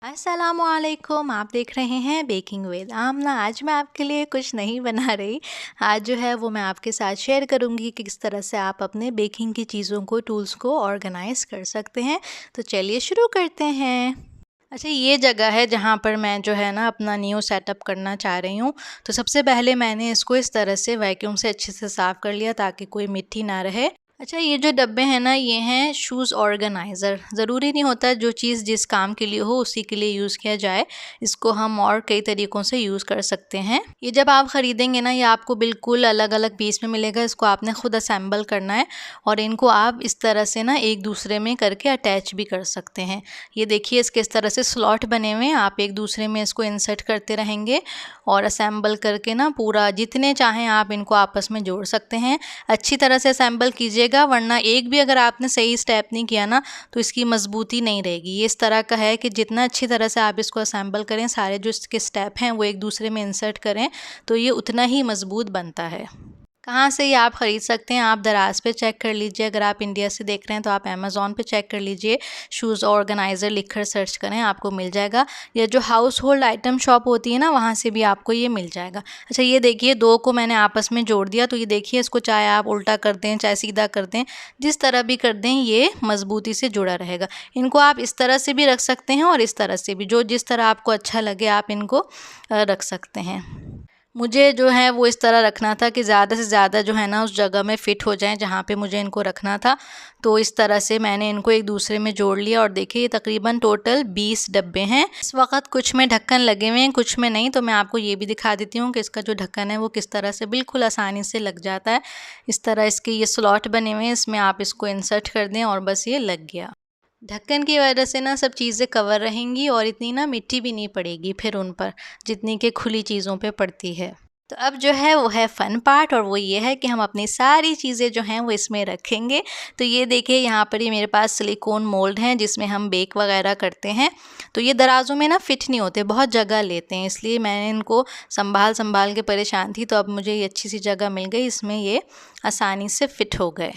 अस्सलामुअलैकुम। आप देख रहे हैं बेकिंग विद आमना। आज मैं आपके लिए कुछ नहीं बना रही। आज जो है वो मैं आपके साथ शेयर करूंगी कि किस तरह से आप अपने बेकिंग की चीज़ों को, टूल्स को ऑर्गेनाइज़ कर सकते हैं। तो चलिए शुरू करते हैं। अच्छा, ये जगह है जहाँ पर मैं जो है ना अपना न्यू सेटअप करना चाह रही हूँ। तो सबसे पहले मैंने इसको इस तरह से वैक्यूम से अच्छे से साफ़ कर लिया ताकि कोई मिट्टी ना रहे। अच्छा, ये जो डब्बे हैं ना, ये हैं शूज़ ऑर्गेनाइज़र। ज़रूरी नहीं होता जो चीज़ जिस काम के लिए हो उसी के लिए यूज़ किया जाए। इसको हम और कई तरीक़ों से यूज़ कर सकते हैं। ये जब आप ख़रीदेंगे ना, ये आपको बिल्कुल अलग अलग पीस में मिलेगा। इसको आपने ख़ुद असेंबल करना है और इनको आप इस तरह से ना एक दूसरे में करके अटैच भी कर सकते हैं। ये देखिए, इसके इस तरह से स्लॉट बने हुए हैं। आप एक दूसरे में इसको इंसर्ट करते रहेंगे और असेंबल करके ना पूरा जितने चाहें आप इनको आपस में जोड़ सकते हैं। अच्छी तरह से असेंबल कीजिए, वरना एक भी अगर आपने सही स्टेप नहीं किया ना तो इसकी मजबूती नहीं रहेगी। ये इस तरह का है कि जितना अच्छी तरह से आप इसको असेंबल करें, सारे जो इसके स्टेप हैं वो एक दूसरे में इंसर्ट करें, तो ये उतना ही मजबूत बनता है। कहाँ से ये आप ख़रीद सकते हैं? आप दराज़ पे चेक कर लीजिए। अगर आप इंडिया से देख रहे हैं तो आप अमेज़ॉन पे चेक कर लीजिए। शूज़ ऑर्गेनाइज़र लिखकर सर्च करें, आपको मिल जाएगा। या जो हाउस होल्ड आइटम शॉप होती है ना, वहाँ से भी आपको ये मिल जाएगा। अच्छा, ये देखिए, दो को मैंने आपस में जोड़ दिया। तो ये देखिए, इसको चाहे आप उल्टा कर दें, चाहे सीधा कर दें, जिस तरह भी कर दें ये मज़बूती से जुड़ा रहेगा। इनको आप इस तरह से भी रख सकते हैं और इस तरह से भी, जो जिस तरह आपको अच्छा लगे आप इनको रख सकते हैं। मुझे जो है वो इस तरह रखना था कि ज़्यादा से ज़्यादा जो है ना उस जगह में फ़िट हो जाएं जहाँ पे मुझे इनको रखना था। तो इस तरह से मैंने इनको एक दूसरे में जोड़ लिया और देखिए, ये तकरीबन टोटल 20 डब्बे हैं। इस वक्त कुछ में ढक्कन लगे हुए हैं, कुछ में नहीं। तो मैं आपको ये भी दिखा देती हूँ कि इसका जो ढक्कन है वो किस तरह से बिल्कुल आसानी से लग जाता है। इस तरह इसके ये स्लॉट बने हुए हैं, इसमें आप इसको इंसर्ट कर दें और बस ये लग गया। ढक्कन की वजह से ना सब चीज़ें कवर रहेंगी और इतनी ना मिट्टी भी नहीं पड़ेगी फिर उन पर, जितनी कि खुली चीज़ों पे पड़ती है। तो अब जो है वो है फ़न पार्ट, और वो ये है कि हम अपनी सारी चीज़ें जो हैं वो इसमें रखेंगे। तो ये देखिए, यहाँ पर ये मेरे पास सिलिकॉन मोल्ड हैं जिसमें हम बेक वगैरह करते हैं। तो ये दराज़ों में ना फ़िट नहीं होते, बहुत जगह लेते हैं, इसलिए मैंने इनको संभाल के परेशान थी। तो अब मुझे ये अच्छी सी जगह मिल गई, इसमें ये आसानी से फ़िट हो गए।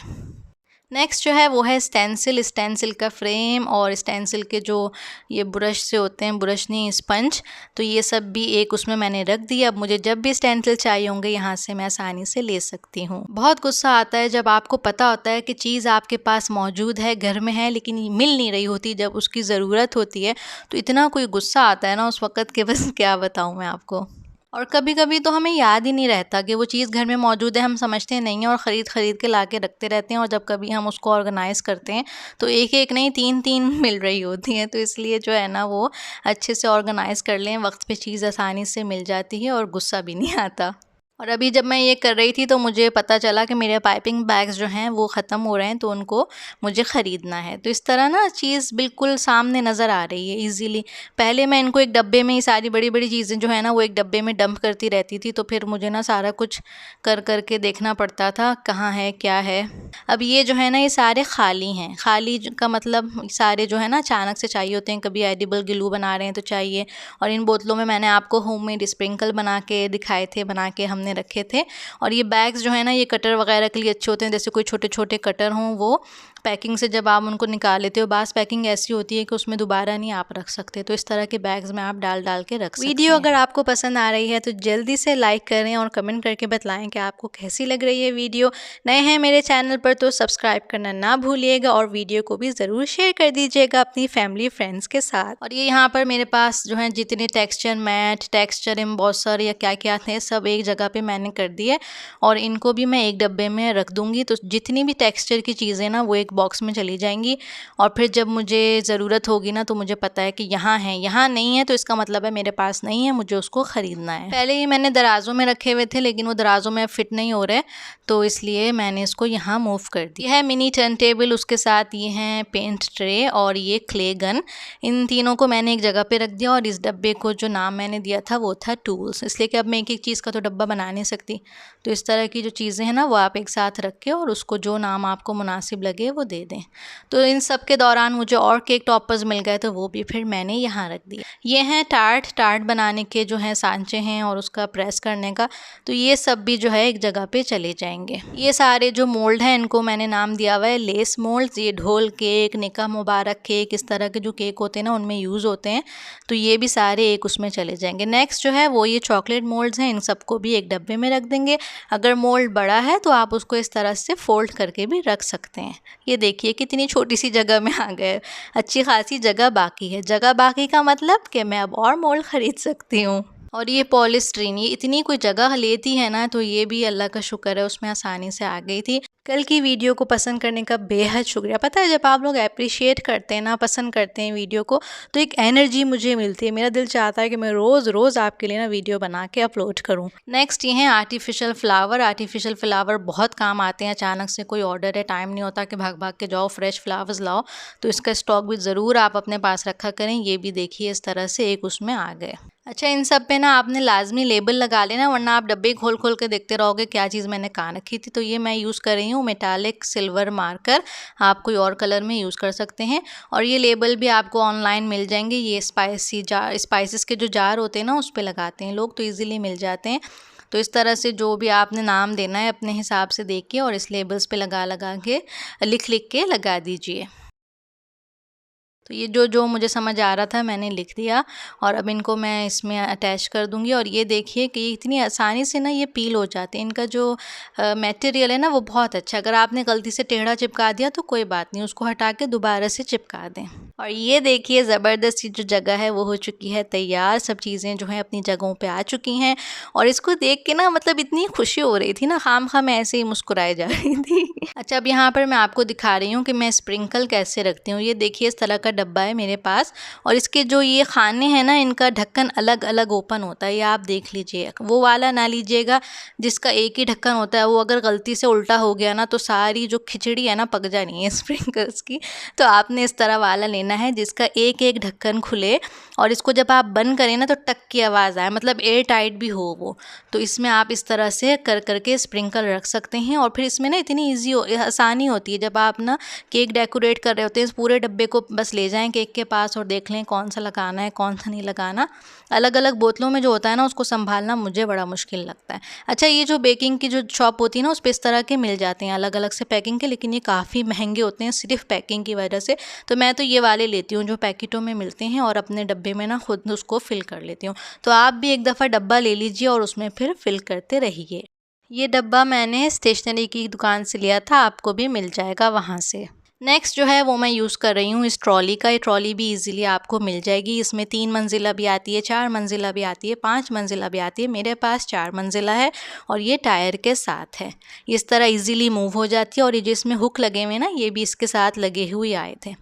नेक्स्ट जो है वो है स्टेंसिल का फ्रेम और स्टेंसिल के जो ये ब्रश से होते हैं, ब्रश नहीं स्पंज। तो ये सब भी एक उसमें मैंने रख दिया। अब मुझे जब भी स्टेंसिल चाहिए होंगे यहाँ से मैं आसानी से ले सकती हूँ। बहुत गुस्सा आता है जब आपको पता होता है कि चीज़ आपके पास मौजूद है, घर में है, लेकिन मिल नहीं रही होती जब उसकी ज़रूरत होती है। तो इतना कोई गुस्सा आता है ना उस वक़्त के, बस क्या बताऊँ मैं आपको। और कभी कभी तो हमें याद ही नहीं रहता कि वो चीज़ घर में मौजूद है, हम समझते नहीं हैं और ख़रीद के ला के रखते रहते हैं। और जब कभी हम उसको ऑर्गेनाइज़ करते हैं तो एक एक नहीं, तीन तीन मिल रही होती हैं। तो इसलिए जो है ना वो अच्छे से ऑर्गेनाइज़ कर लें, वक्त पे चीज़ आसानी से मिल जाती है और गुस्सा भी नहीं आता। और अभी जब मैं ये कर रही थी तो मुझे पता चला कि मेरे पाइपिंग बैग्स जो हैं वो ख़त्म हो रहे हैं, तो उनको मुझे ख़रीदना है। तो इस तरह ना चीज़ बिल्कुल सामने नज़र आ रही है ईज़िली। पहले मैं इनको एक डब्बे में ही सारी बड़ी बड़ी चीज़ें जो है ना वो एक डब्बे में डंप करती रहती थी, तो फिर मुझे ना सारा कुछ कर के देखना पड़ता था कहाँ है क्या है। अब ये जो है ना ये सारे खाली हैं। खाली का मतलब सारे जो है ना अचानक से चाहिए होते हैं, कभी एडिबल ग्लू बना रहे हैं तो चाहिए। और इन बोतलों में मैंने आपको होममेड स्प्रिंकल बना के दिखाए थे, बना के हमने रखे थे। और ये बैग्स जो है ना ये कटर वगैरह के लिए अच्छे होते हैं, जैसे कोई छोटे छोटे कटर हों, वो पैकिंग से जब आप उनको निकाल लेते हो, बास पैकिंग ऐसी होती है कि उसमें दोबारा नहीं आप रख सकते। तो इस तरह के बैग्स में आप डाल के रख सकते हैं। वीडियो अगर आपको पसंद आ रही है तो जल्दी से लाइक करें और कमेंट करके बताएं कि आपको कैसी लग रही है वीडियो। नए हैं मेरे चैनल पर तो सब्सक्राइब करना ना भूलिएगा और वीडियो को भी ज़रूर शेयर कर दीजिएगा अपनी फैमिली फ्रेंड्स के साथ। और ये यहाँ पर मेरे पास जो है जितने टेक्सचर मैट, टेक्सचर एम्बॉसर या क्या क्या थे, सब एक जगह पे मैंने कर दिए और इनको भी मैं एक डब्बे में रख दूँगी। तो जितनी भी टेक्सचर की चीज़ें ना वो एक बॉक्स में चली जाएंगी और फिर जब मुझे ज़रूरत होगी ना तो मुझे पता है कि यहाँ है, यहाँ नहीं है तो इसका मतलब है मेरे पास नहीं है, मुझे उसको ख़रीदना है। पहले ये मैंने दराज़ों में रखे हुए थे लेकिन वो दराज़ों में फिट नहीं हो रहे, तो इसलिए मैंने इसको यहाँ मूव कर दिया। यह है मिनी टर्न टेबल, उसके साथ ये हैं पेंट ट्रे और ये क्ले गन। इन तीनों को मैंने एक जगह पे रख दिया और इस डब्बे को जो नाम मैंने दिया था वो था टूल्स, इसलिए कि अब मैं एक एक चीज़ का तो डब्बा बना नहीं सकती। तो इस तरह की जो चीज़ें हैं ना वो आप एक साथ रख के और उसको जो नाम आपको मुनासिब लगे वो वो दे दें। तो इन सब के दौरान मुझे और केक टॉपर्स मिल गए, तो वो भी फिर मैंने यहाँ रख दिया। ये हैं टार्ट बनाने के जो हैं सांचे हैं और उसका प्रेस करने का, तो ये सब भी जो है एक जगह पे चले जाएंगे। ये सारे जो मोल्ड हैं इनको मैंने नाम दिया हुआ है लेस मोल्ड्स। ये ढोल केक, निकाह मुबारक केक, इस तरह के जो केक होते हैं ना उनमें यूज़ होते हैं, तो ये भी सारे एक उसमें चले जाएंगे। नेक्स्ट जो है वो ये चॉकलेट मोल्ड्स हैं, इन सबको भी एक डब्बे में रख देंगे। अगर मोल्ड बड़ा है तो आप उसको इस तरह से फोल्ड करके भी रख सकते हैं। ये देखिए कितनी छोटी सी जगह में आ गए, अच्छी खासी जगह बाकी है। जगह बाकी का मतलब कि मैं अब और मोल्ड ख़रीद सकती हूँ। और ये पॉलीस्टीरीन, ये इतनी कोई जगह लेती है ना, तो ये भी अल्लाह का शुक्र है उसमें आसानी से आ गई थी। कल की वीडियो को पसंद करने का बेहद शुक्रिया। पता है जब आप लोग अप्रिशिएट करते हैं ना, पसंद करते हैं वीडियो को, तो एक एनर्जी मुझे मिलती है। मेरा दिल चाहता है कि मैं रोज़ आपके लिए ना वीडियो बना के अपलोड करूं। नेक्स्ट ये हैं आर्टिफिशियल फ्लावर। आर्टिफिशियल फ्लावर बहुत काम आते हैं। अचानक से कोई ऑर्डर है, टाइम नहीं होता कि भाग के जाओ फ्रेश फ्लावर्स लाओ, तो इसका स्टॉक भी ज़रूर आप अपने पास रखा करें। ये भी देखिए इस तरह से एक उसमें आ गए। अच्छा, इन सब पे ना आपने लाजमी लेबल लगा लेना, वरना आप डब्बे खोल के देखते रहोगे क्या चीज़ मैंने कहाँ रखी थी। तो ये मैं यूज़ कर रही हूँ मेटालिक सिल्वर मार्कर, आप कोई और कलर में यूज़ कर सकते हैं। और ये लेबल भी आपको ऑनलाइन मिल जाएंगे। ये स्पाइसेस के जो जार होते हैं ना उस पर लगाते हैं लोग, तो ईज़िली मिल जाते हैं। तो इस तरह से जो भी आपने नाम देना है अपने हिसाब से देख के और इस लेबल्स पे लगा के लिख के लगा दीजिए। तो ये जो मुझे समझ आ रहा था मैंने लिख दिया, और अब इनको मैं इसमें अटैच कर दूंगी। और ये देखिए कि इतनी आसानी से ना ये पील हो जाते हैं। इनका जो मटेरियल है ना वो बहुत अच्छा है। अगर आपने गलती से टेढ़ा चिपका दिया तो कोई बात नहीं, उसको हटा के दोबारा से चिपका दें। और ये देखिए ज़बरदस्त जो जगह है वो हो चुकी है तैयार। सब चीज़ें जो हैं अपनी जगहों पे आ चुकी हैं, और इसको देख के ना मतलब इतनी खुशी हो रही थी ना, खामखा मैं ऐसे ही मुस्कुराई जा रही थी। अच्छा, अब यहाँ पर मैं आपको दिखा रही हूँ कि मैं स्प्रिंकल कैसे रखती हूँ। ये देखिए इस तरह का डब्बा है मेरे पास, और इसके जो ये खाने हैं ना इनका ढक्कन अलग अलग ओपन होता है। ये आप देख लीजिए, वो वाला ना लीजिएगा जिसका एक ही ढक्कन होता है। वो अगर गलती से उल्टा हो गया ना तो सारी जो खिचड़ी है ना पक जानी है स्प्रिंकल्स की। तो आपने इस तरह वाला लेना है जिसका एक एक ढक्कन खुले, और इसको जब आप बंद करें ना तो टक की आवाज़ आए, मतलब एयर टाइट भी हो वो। तो इसमें आप इस तरह से करके स्प्रिंकल रख सकते हैं। और फिर इसमें ना इतनी आसानी होती है, जब आप ना केक डेकोरेट कर रहे होते हैं इस पूरे डब्बे को बस ले जाएं केक के पास और देख लें कौन सा लगाना है कौन सा नहीं लगाना। अलग अलग बोतलों में जो होता है ना उसको संभालना मुझे बड़ा मुश्किल लगता है। अच्छा, ये जो बेकिंग की जो शॉप होती है ना उस पर इस तरह के मिल जाते हैं अलग अलग से पैकिंग के, लेकिन ये काफ़ी महंगे होते हैं सिर्फ पैकिंग की वजह से। तो मैं तो ये वाले लेती हूँ जो पैकेटों में मिलते हैं, और अपने डब्बे में ना खुद उसको फिल कर लेती हूँ। तो आप भी एक दफ़ा डब्बा ले लीजिए और उसमें फिर फिल करते रहिए। ये डब्बा मैंने स्टेशनरी की दुकान से लिया था, आपको भी मिल जाएगा वहाँ से। नेक्स्ट जो है वो मैं यूज़ कर रही हूँ इस ट्रॉली का। ये ट्रॉली भी इजीली आपको मिल जाएगी। इसमें 3 मंजिला भी आती है, 4 मंजिला भी आती है, 5 मंजिला भी आती है। मेरे पास 4 मंजिला है और ये टायर के साथ है। इस तरह इजीली मूव हो जाती है। और ये जिसमें हुक लगे हुए ना ये भी इसके साथ लगे हुए आए थे।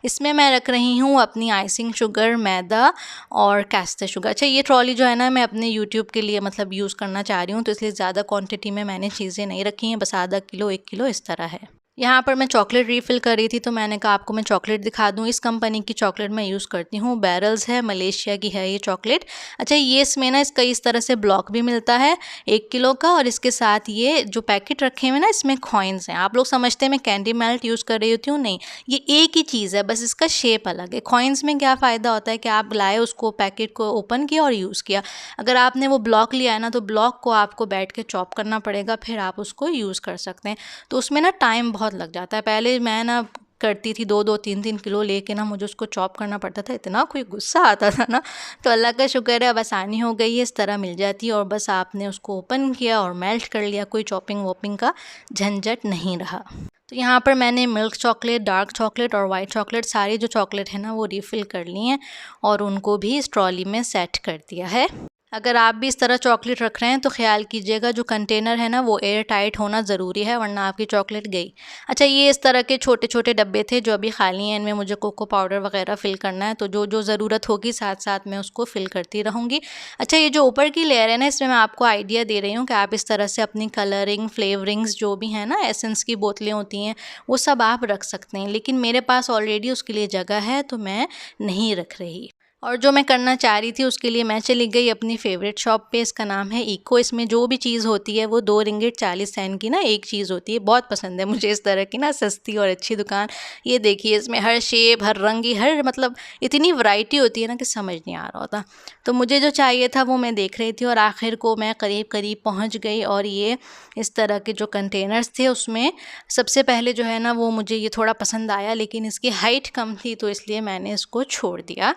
इसमें मैं रख रही हूँ अपनी आइसिंग शुगर, मैदा और कैस्टर शुगर। अच्छा, ये ट्रॉली जो है ना मैं अपने यूट्यूब के लिए मतलब यूज़ करना चाह रही हूँ, तो इसलिए ज़्यादा क्वान्टिटी में मैंने चीज़ें नहीं रखी हैं, बस आधा किलो 1 किलो इस तरह है। यहाँ पर मैं चॉकलेट रीफ़िल कर रही थी तो मैंने कहा आपको मैं चॉकलेट दिखा दूँ। इस कंपनी की चॉकलेट मैं यूज़ करती हूँ, बैरल्स है, मलेशिया की है ये चॉकलेट। अच्छा, ये इसमें ना इसका इस तरह से ब्लॉक भी मिलता है 1 किलो का, और इसके साथ ये जो पैकेट रखे हुए ना इसमें कॉइन्स हैं। आप लोग समझते हैं मैं कैंडी मेल्ट यूज़ कर रही होती हूँ, नहीं, ये एक ही चीज़ है, बस इसका शेप अलग है। कॉइन्स में क्या फ़ायदा होता है कि आप लाए उसको, पैकेट को ओपन किया और यूज़ किया। अगर आपने वो ब्लॉक लिया है ना तो ब्लॉक को आपको बैठ के चॉप करना पड़ेगा, फिर आप उसको यूज़ कर सकते हैं। तो उसमें ना टाइम बहुत लग जाता है। पहले मैं ना करती थी 2-2 3-3 किलो लेके ना मुझे उसको चॉप करना पड़ता था, इतना कोई गुस्सा आता था ना। तो अल्लाह का शुक्र है अब आसानी हो गई है, इस तरह मिल जाती है और बस आपने उसको ओपन किया और मेल्ट कर लिया, कोई चॉपिंग वॉपिंग का झंझट नहीं रहा। तो यहाँ पर मैंने मिल्क चॉकलेट, डार्क चॉकलेट और वाइट चॉकलेट सारी जो चॉकलेट है ना वो रिफ़िल कर ली हैं और उनको भी इस ट्रॉली में सेट कर दिया है। अगर आप भी इस तरह चॉकलेट रख रहे हैं तो ख्याल कीजिएगा जो कंटेनर है ना वो एयर टाइट होना ज़रूरी है, वरना आपकी चॉकलेट गई। अच्छा, ये इस तरह के छोटे छोटे डब्बे थे जो अभी खाली हैं, इनमें मुझे कोको पाउडर वगैरह फ़िल करना है, तो जो जो ज़रूरत होगी साथ साथ मैं उसको फ़िल करती रहूँगी। अच्छा, ये जो ऊपर की लेयर है ना इसमें मैं आपको आइडिया दे रही हूँ कि आप इस तरह से अपनी कलरिंग, फ्लेवरिंग्स जो भी हैं ना, एसेंस की बोतलें होती हैं वो सब आप रख सकते हैं, लेकिन मेरे पास ऑलरेडी उसके लिए जगह है तो मैं नहीं रख रही। और जो मैं करना चाह रही थी उसके लिए मैं चली गई अपनी फ़ेवरेट शॉप पे। इसका नाम है इको। इसमें जो भी चीज़ होती है वो 2 रिंगिट 40 सेंट की ना एक चीज़ होती है। बहुत पसंद है मुझे इस तरह की ना सस्ती और अच्छी दुकान। ये देखिए इसमें हर शेप, हर रंग की, हर मतलब इतनी वैरायटी होती है ना कि समझ नहीं आ रहा होता। तो मुझे जो चाहिए था वो मैं देख रही थी और आखिर को मैं करीब करीब पहुँच गई। और ये इस तरह के जो कंटेनर्स थे उसमें सबसे पहले जो है ना वो मुझे ये थोड़ा पसंद आया, लेकिन इसकी हाइट कम थी तो इसलिए मैंने इसको छोड़ दिया।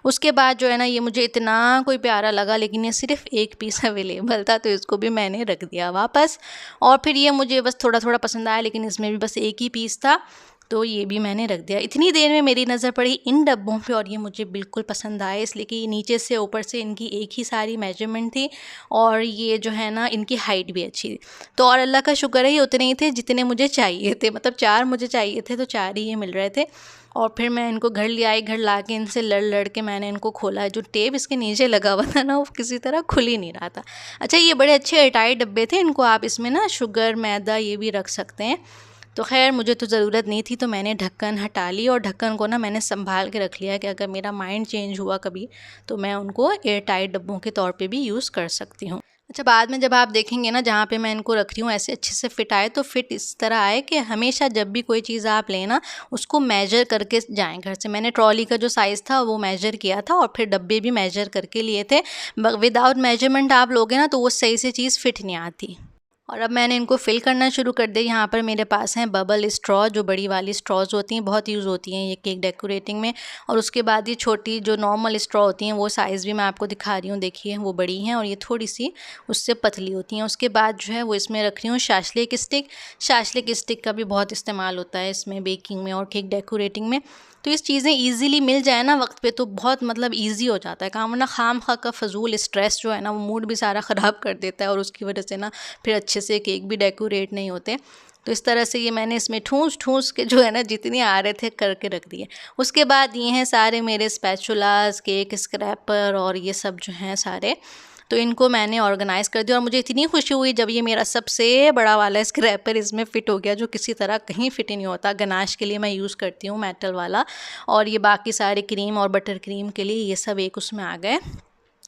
उसके बाद जो है ना ये मुझे इतना कोई प्यारा लगा, लेकिन ये सिर्फ एक पीस अवेलेबल था तो इसको भी मैंने रख दिया वापस। और फिर ये मुझे बस थोड़ा थोड़ा पसंद आया, लेकिन इसमें भी बस एक ही पीस था तो ये भी मैंने रख दिया। इतनी देर में मेरी नज़र पड़ी इन डब्बों पे और ये मुझे बिल्कुल पसंद आए, इसलिए कि नीचे से ऊपर से इनकी एक ही सारी मेजरमेंट थी और ये जो है ना इनकी हाइट भी अच्छी थी। तो और अल्लाह का शुक्र है ये उतने ही थे जितने मुझे चाहिए थे, मतलब 4 मुझे चाहिए थे तो 4 ही ये मिल रहे थे। और फिर मैं इनको घर ले आई। घर ला के इनसे लड़ के मैंने इनको खोला। जो टेप इसके नीचे लगा हुआ था ना वो किसी तरह खुल ही नहीं रहा था। अच्छा ये बड़े अच्छे एयरटाइट डब्बे थे, इनको आप इसमें ना शुगर, मैदा ये भी रख सकते हैं। तो खैर मुझे तो ज़रूरत नहीं थी तो मैंने ढक्कन हटा ली और ढक्कन को ना मैंने संभाल के रख लिया कि अगर मेरा माइंड चेंज हुआ कभी तो मैं उनको एयर टाइट डब्बों के तौर पे भी यूज़ कर सकती हूँ। अच्छा बाद में जब आप देखेंगे ना जहाँ पे मैं इनको रख रही हूँ ऐसे अच्छे से फिट आए, तो फिट इस तरह आए कि हमेशा जब भी कोई चीज़ आप लें ना उसको मेजर करके जाएं घर से। मैंने ट्रॉली का जो साइज़ था वो मेजर किया था और फिर डब्बे भी मेजर करके लिए थे। विदाउट मेजरमेंट आप लोगे ना तो वो सही से चीज़ फिट नहीं आती। और अब मैंने इनको फिल करना शुरू कर दिया। यहाँ पर मेरे पास हैं बबल स्ट्रॉ, जो बड़ी वाली स्ट्रॉज होती हैं, बहुत यूज़ होती हैं ये केक डेकोरेटिंग में। और उसके बाद ये छोटी जो नॉर्मल स्ट्रॉ होती हैं वो साइज़ भी मैं आपको दिखा रही हूँ, देखिए वो बड़ी हैं और ये थोड़ी सी उससे पतली होती हैं। उसके बाद जो है वो इसमें रख रही हूँ शाशलिक स्टिक। शाशलिक स्टिक का भी बहुत इस्तेमाल होता है इसमें बेकिंग में और केक डेकोरेटिंग में। तो इस चीज़ें ईज़िली मिल जाए ना वक्त पे तो बहुत मतलब ईज़ी हो जाता है काम, वरना खामखा का फ़जूल स्ट्रेस जो है ना वो मूड भी सारा ख़राब कर देता है और उसकी वजह से ना फिर अच्छे से केक भी डेकोरेट नहीं होते। तो इस तरह से ये मैंने इसमें ठूस के जो है ना जितने आ रहे थे करके रख दिए। उसके बाद ये हैं सारे मेरे स्पैचुलास, केक स्क्रैपर और ये सब जो हैं सारे, तो इनको मैंने ऑर्गेनाइज़ कर दिया। और मुझे इतनी खुशी हुई जब ये मेरा सबसे बड़ा वाला स्क्रैपर इसमें फ़िट हो गया, जो किसी तरह कहीं फ़िट ही नहीं होता। गनाश के लिए मैं यूज़ करती हूँ मेटल वाला, और ये बाकी सारे क्रीम और बटर क्रीम के लिए ये सब एक उसमें आ गए।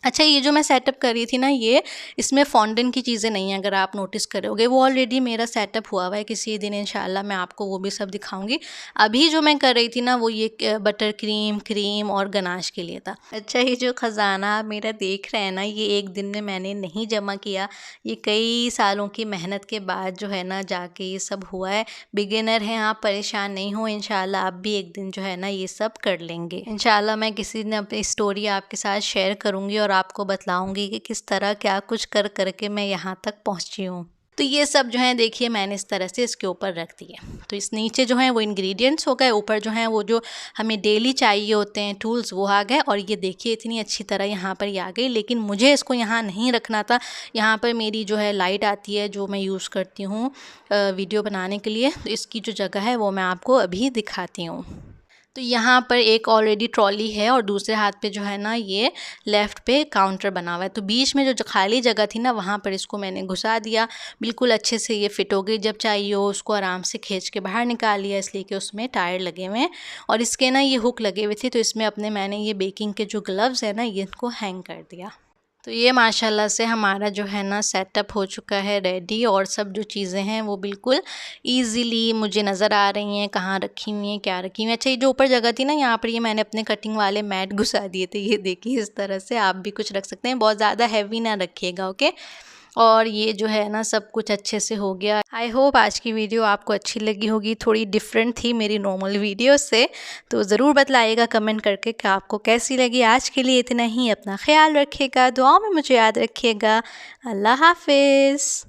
अच्छा ये जो मैं सेटअप कर रही थी ना ये इसमें फॉन्डेंट की चीज़ें नहीं हैं, अगर आप नोटिस करोगे वो ऑलरेडी मेरा सेटअप हुआ हुआ है। किसी दिन इंशाल्लाह मैं आपको वो भी सब दिखाऊंगी। अभी जो मैं कर रही थी ना वो ये बटर क्रीम और गनाश के लिए था। अच्छा ये जो ख़जाना आप मेरा देख रहे हैं ना ये एक दिन में मैंने नहीं जमा किया, ये कई सालों की मेहनत के बाद जो है ना जाके ये सब हुआ है। बिगिनर हैं आप, परेशान नहीं हो, इंशाल्लाह आप भी एक दिन जो है ना ये सब कर लेंगे। इंशाल्लाह मैं किसी दिन अपनी स्टोरी आपके साथ शेयर करूँगी और आपको बतलाऊंगी कि किस तरह क्या कुछ कर करके मैं यहाँ तक पहुँची हूँ। तो ये सब जो है देखिए मैंने इस तरह से इसके ऊपर रख दिए। तो इस नीचे जो है वो इंग्रेडिएंट्स हो गए, ऊपर जो है वो जो हमें डेली चाहिए होते हैं टूल्स वो आ गए। और ये देखिए इतनी अच्छी तरह यहाँ पर ये आ गई, लेकिन मुझे इसको यहाँ नहीं रखना था। यहाँ पर मेरी जो है लाइट आती है जो मैं यूज़ करती हूँ वीडियो बनाने के लिए, तो इसकी जो जगह है वो मैं आपको अभी दिखाती हूँ। तो यहाँ पर एक ऑलरेडी ट्रॉली है और दूसरे हाथ पे जो है ना ये लेफ़्ट पे काउंटर बना हुआ है। तो बीच में जो खाली जगह थी ना वहाँ पर इसको मैंने घुसा दिया। बिल्कुल अच्छे से ये फिट हो गई। जब चाहिए हो उसको आराम से खींच के बाहर निकाल लिया, इसलिए कि उसमें टायर लगे हुए हैं और इसके ना ये हुक लगे हुए थे। तो इसमें अपने मैंने ये बेकिंग के जो ग्लव्स है ना ये इनको हैंग कर दिया। तो ये माशाल्लाह से हमारा जो है ना सेटअप हो चुका है रेडी, और सब जो चीज़ें हैं वो बिल्कुल ईज़िली मुझे नज़र आ रही हैं कहाँ रखी हुई हैं क्या रखी हुई हैं। अच्छा ये जो ऊपर जगह थी ना यहाँ पर ये मैंने अपने कटिंग वाले मैट घुसा दिए थे। ये देखिए इस तरह से आप भी कुछ रख सकते हैं, बहुत ज़्यादा हैवी ना रखिएगा, ओके। और ये जो है ना सब कुछ अच्छे से हो गया। आई होप आज की वीडियो आपको अच्छी लगी होगी, थोड़ी डिफरेंट थी मेरी नॉर्मल वीडियो से। तो ज़रूर बताइएगा कमेंट करके कि आपको कैसी लगी। आज के लिए इतना ही, अपना ख्याल रखिएगा, दुआओं में मुझे याद रखिएगा। अल्लाह हाफिज़।